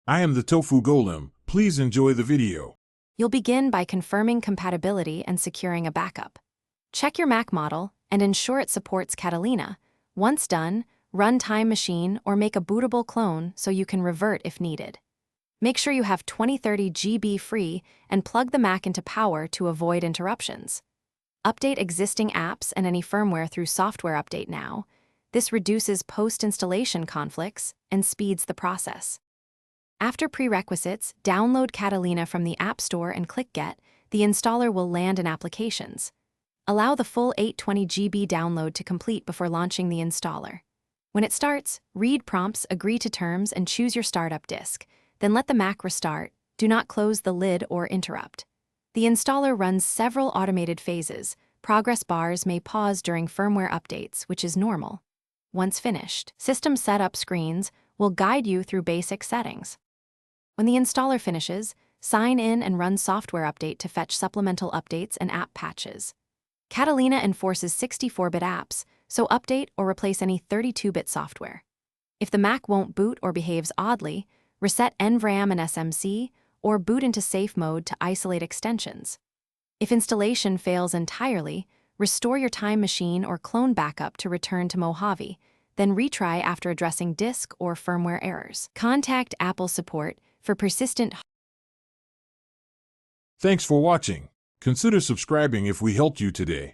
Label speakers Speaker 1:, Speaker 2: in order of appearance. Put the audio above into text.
Speaker 1: I am the Tofu Golem. Please enjoy the video.
Speaker 2: You'll begin by confirming compatibility and securing a backup. Check your Mac model and ensure it supports Catalina. Once done, run Time Machine or make a bootable clone so you can revert if needed. Make sure you have 2030 GB free and plug the Mac into power to avoid interruptions. Update existing apps and any firmware through Software Update Now. This reduces post-installation conflicts and speeds the process. After prerequisites, download Catalina from the App Store and click Get. The installer will land in Applications. Allow the full 820 GB download to complete before launching the installer. When it starts, read prompts, agree to terms, and choose your startup disk. Then let the Mac restart. Do not close the lid or interrupt. The installer runs several automated phases. Progress bars may pause during firmware updates, which is normal. Once finished, system setup screens will guide you through basic settings. When the installer finishes, sign in and run Software Update to fetch supplemental updates and app patches. Catalina enforces 64-bit apps, so update or replace any 32-bit software. If the Mac won't boot or behaves oddly, reset NVRAM and SMC, or boot into safe mode to isolate extensions. If installation fails entirely, restore your Time Machine or clone backup to return to Mojave, then retry after addressing disk or firmware errors. Contact Apple support for persistent.
Speaker 1: Thanks for watching. Consider subscribing if we helped you today.